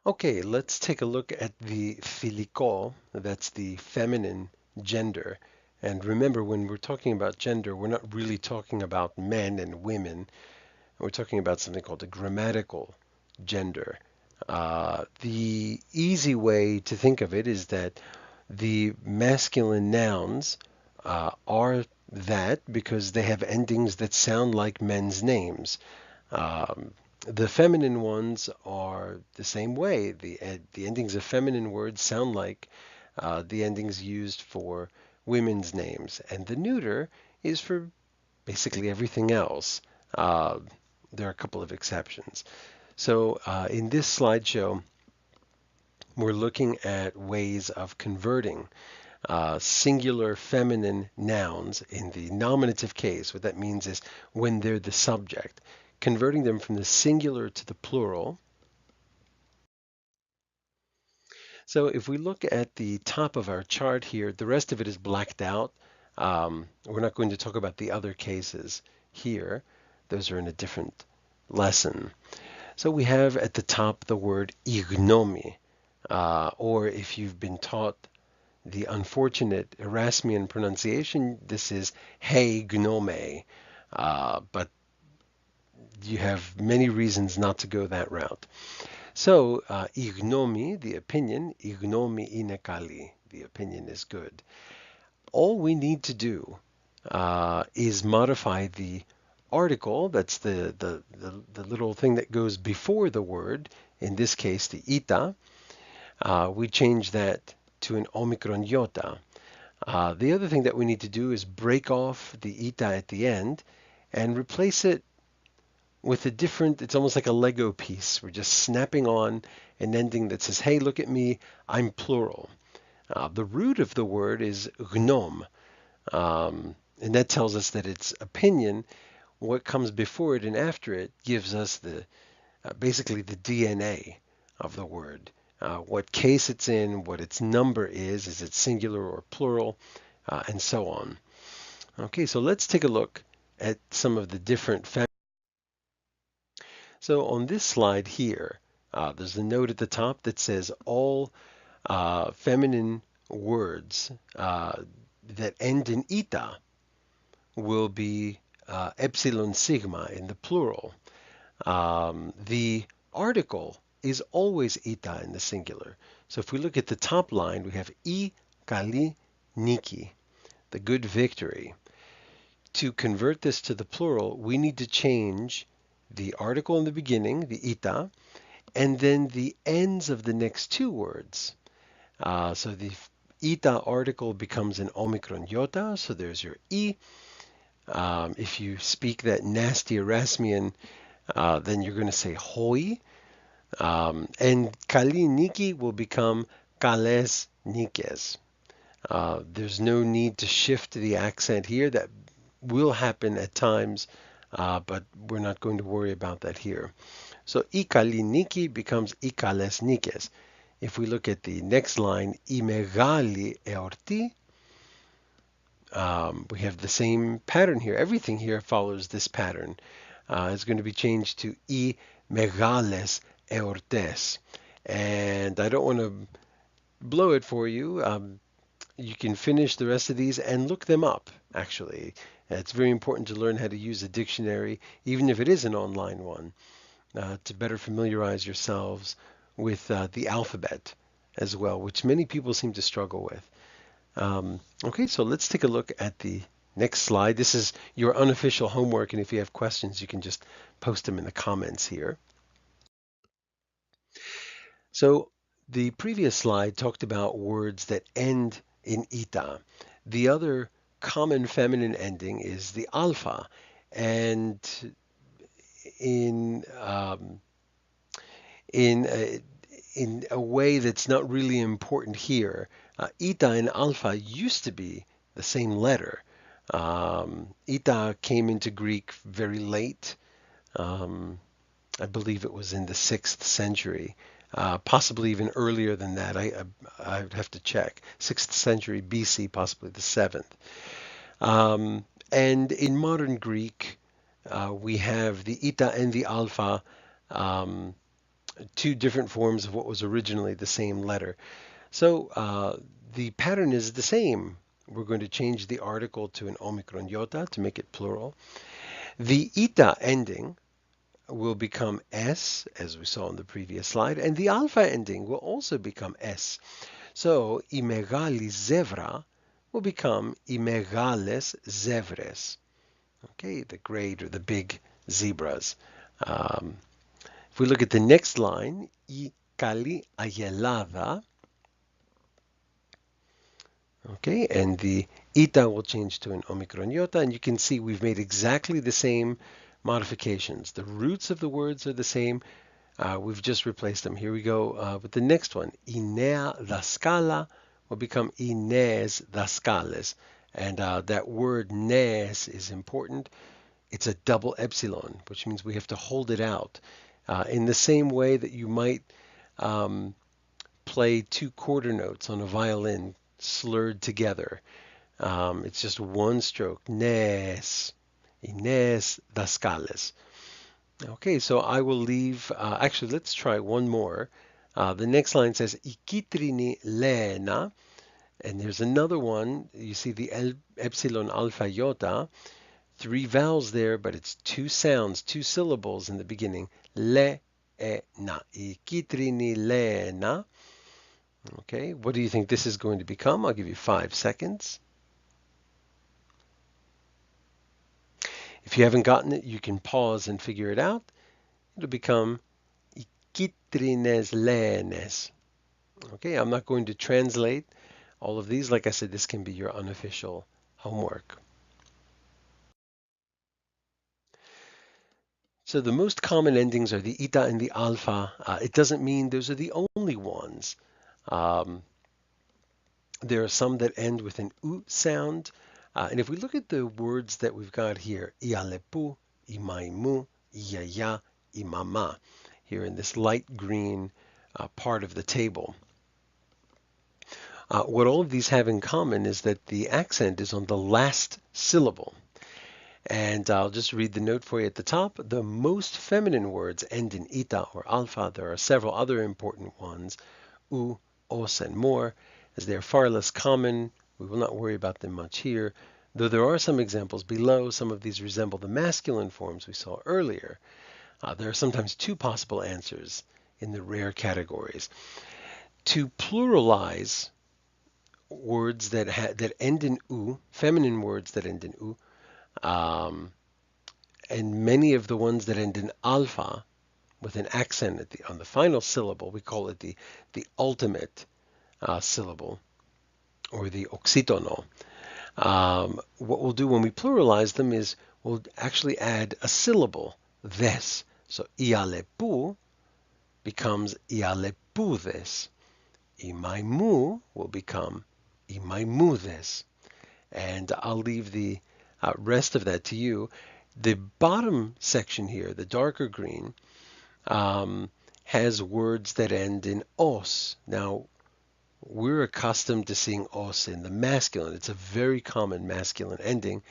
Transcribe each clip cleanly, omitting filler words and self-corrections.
Okay, let's take a look at the filiko, that's the feminine gender. And remember, when we're talking about gender, we're not really talking about men and women. We're talking about something called a grammatical gender. The easy way to think of it is that the masculine nouns are that because they have endings that sound like men's names. Um, the feminine ones are the same way. The endings of feminine words sound like the endings used for women's names, and the neuter is for basically everything else. Uh, there are a couple of exceptions. So in this slideshow, we're looking at ways of converting singular feminine nouns in the nominative case. What that means is when they're the subject, converting them from the singular to the plural. So if we look at the top of our chart here, the rest of it is blacked out. We're not going to talk about the other cases here. Those are in a different lesson. So we have at the top the word ignomi, or if you've been taught the unfortunate Erasmian pronunciation, this is hey gnome, but you have many reasons not to go that route. So, ignomi, the opinion, ignomi inekali, the opinion is good. All we need to do is modify the article, that's the little thing that goes before the word, in this case the ita, we change that to an omicron iota. The other thing that we need to do is break off the ita at the end and replace it with a different, it's almost like a Lego piece. We're just snapping on an ending that says, hey, look at me, I'm plural. The root of the word is gnome, and that tells us that it's opinion. What comes before it and after it gives us the basically the DNA of the word. What case it's in, what its number is it singular or plural, and so on. Okay, so let's take a look at some of the different So on this slide here, there's a note at the top that says all feminine words that end in ita will be epsilon sigma in the plural. The article is always ita in the singular. So if we look at the top line, we have I kali niki, the good victory. To convert this to the plural, we need to change the article in the beginning, the ita, and then the ends of the next two words. So the ita article becomes an omicron iota, so there's your I. If you speak that nasty Erasmian, then you're going to say hoi. And kali niki will become kales nikes. There's no need to shift the accent here. That will happen at times, but we're not going to worry about that here. So ikaliniki becomes ikalesnikes. If we look at the next line, imegali eorti, we have the same pattern here. Everything here follows this pattern. It's going to be changed to I megales eortes. And I don't want to blow it for you. You can finish the rest of these and look them up, actually. It's very important to learn how to use a dictionary, even if it is an online one, to better familiarize yourselves with the alphabet as well, which many people seem to struggle with. Okay, so let's take a look at the next slide. This is your unofficial homework, and if you have questions, you can just post them in the comments here. So the previous slide talked about words that end in ita. The other common feminine ending is the alpha, and in um, in a, in a way that's not really important here, ita and alpha used to be the same letter. Ita came into Greek very late. Um, I believe it was in the 6th century, possibly even earlier than that. I would have to check. 6th century BC, possibly the 7th. And in modern Greek, we have the eta and the alpha um, two different forms of what was originally the same letter. So the pattern is the same. We're going to change the article to an omicron iota to make it plural. The ita ending will become S, as we saw in the previous slide, and the alpha ending will also become S. So, η μεγάλη ζεύρα will become οι μεγάλες ζεύρες. Okay, the great or the big zebras. If we look at the next line, η καλή αγελάδα, okay, and the ita will change to an omicron iota, and you can see we've made exactly the same modifications. The roots of the words are the same. We've just replaced them. Here we go with the next one. Η νέα δασκάλα will become οι νέες δασκάλες. And that word νέες is important. It's a double epsilon, which means we have to hold it out. In the same way that you might play two quarter notes on a violin slurred together. It's just one stroke. Νέες. Οι νέες δασκάλες. Okay, so I will leave, actually let's try one more. The next line says η κίτρινη λένα, and there's another one. You see the epsilon alpha iota, three vowels there, but it's two sounds, two syllables in the beginning. Λένα, η κίτρινη λένα. Okay, what do you think this is going to become? I'll give you 5 seconds. If you haven't gotten it, you can pause and figure it out. It'll become οι κίτρινες λένες. Okay, I'm not going to translate all of these. Like I said, this can be your unofficial homework. So the most common endings are the ita and the alpha. It doesn't mean those are the only ones. There are some that end with an u sound. And if we look at the words that we've got here, ialepu, imaimu, iyaya, imama, here in this light green part of the table. What all of these have in common is that the accent is on the last syllable. And I'll just read the note for you at the top. The most feminine words end in ita or alpha. There are several other important ones, u, os, and more. As they are far less common, we will not worry about them much here. Though there are some examples below, some of these resemble the masculine forms we saw earlier. There are sometimes two possible answers in the rare categories. To pluralize words that end in u, feminine words that end in u, and many of the ones that end in alpha with an accent on the final syllable, we call it the ultimate syllable, or the oxítono. What we'll do when we pluralize them is we'll actually add a syllable, this. So ialepu becomes ialepudes. Imaimu will become imaimudes. And I'll leave the rest of that to you. The bottom section here, the darker green, has words that end in os. Now, we're accustomed to seeing os in the masculine. It's a very common masculine ending,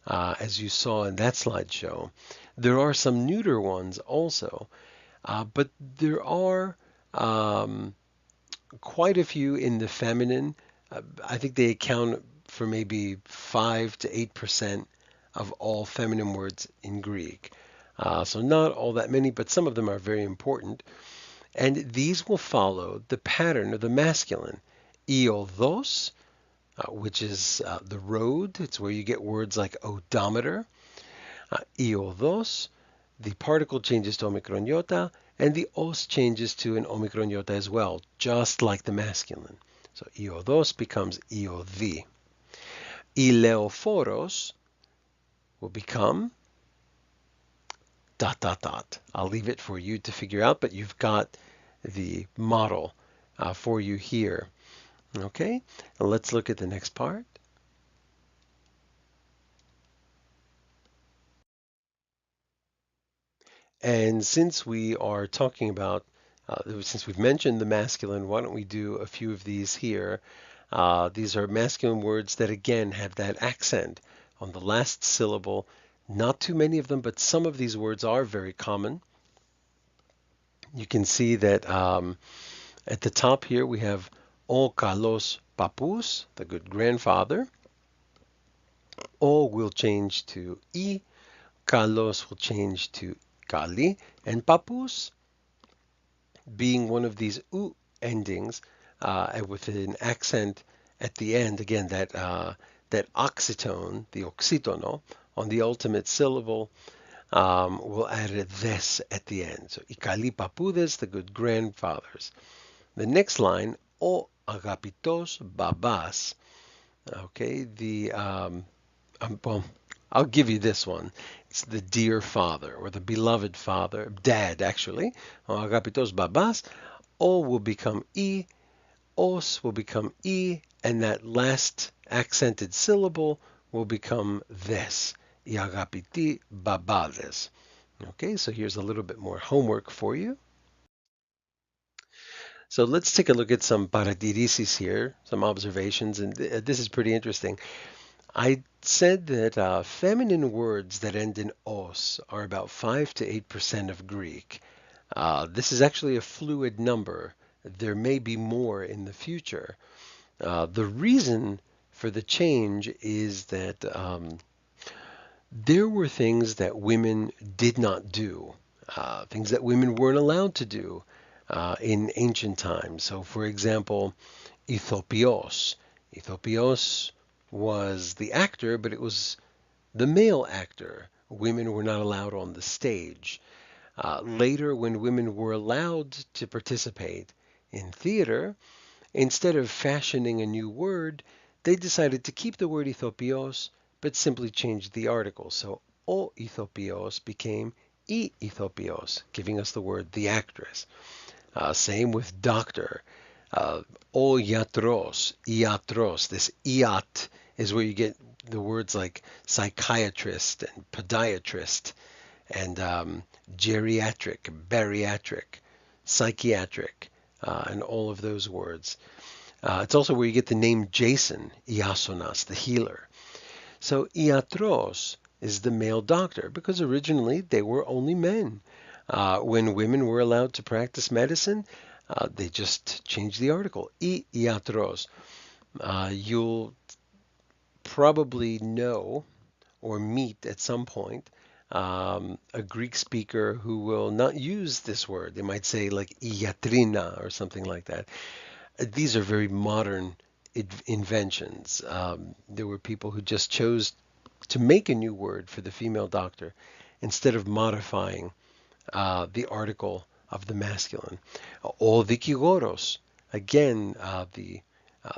as you saw in that slideshow. There are some neuter ones also, but there are quite a few in the feminine. I think they account for maybe 5 to 8% of all feminine words in Greek. So not all that many, but some of them are very important. And these will follow the pattern of the masculine. Iodos, which is the road. It's where you get words like odometer. Iodos, the particle changes to omicron iota, and the os changes to an omicron iota as well, just like the masculine. So iodos becomes iodi. Ileophoros will become ... I'll leave it for you to figure out, but you've got the model for you here. Okay, and let's look at the next part. And since we are talking about, since we've mentioned the masculine, why don't we do a few of these here? These are masculine words that again have that accent on the last syllable. Not too many of them, but some of these words are very common. You can see that at the top here we have O kalos papus, the good grandfather. O will change to I, kalos will change to kali, and papus, being one of these U endings with an accent at the end, again, that oxytone, the oxítono, on the ultimate syllable, we'll add a this at the end. So, ikali papudes, the good grandfathers. The next line, o agapitos babas. Okay, well, I'll give you this one. It's the dear father or the beloved father, dad actually. O agapitos babas. O will become I, os will become I, and that last accented syllable will become this. I agapiti babades. Okay, so here's a little bit more homework for you. So let's take a look at some paratirisis here, some observations, and this is pretty interesting. I said that feminine words that end in os are about 5 to 8% of Greek. This is actually a fluid number. There may be more in the future. The reason for the change is that there were things that women did not do, things that women weren't allowed to do in ancient times. So, for example, Ithiopios. Ithiopios was the actor, but it was the male actor. Women were not allowed on the stage. Later, when women were allowed to participate in theater, instead of fashioning a new word, they decided to keep the word Ethiopios, but simply changed the article. So O Ethiopios became I Ethiopios, giving us the word the actress. Same with doctor. O iatros, iatros. This iat is where you get the words like psychiatrist and podiatrist and geriatric, bariatric, psychiatric, and all of those words. It's also where you get the name Jason, Iasonas, the healer. So iatros is the male doctor because originally they were only men. When women were allowed to practice medicine, they just changed the article. Iatros. You'll probably know or meet at some point a Greek speaker who will not use this word. They might say like iatrina or something like that. These are very modern inventions. There were people who just chose to make a new word for the female doctor instead of modifying the article of the masculine. O vikigoros. Again, the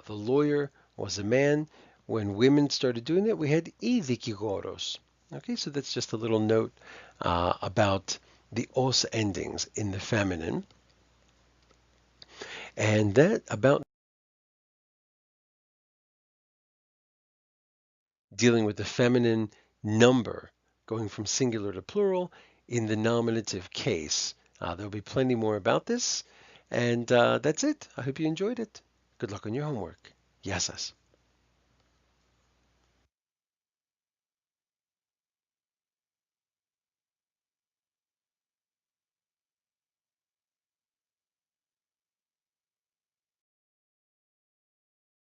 lawyer was a man. When women started doing it, we had I vikigoros. Okay, so that's just a little note about the os endings in the feminine. And that about dealing with the feminine number going from singular to plural in the nominative case. There'll be plenty more about this. And that's it. I hope you enjoyed it. Good luck on your homework. Yasas.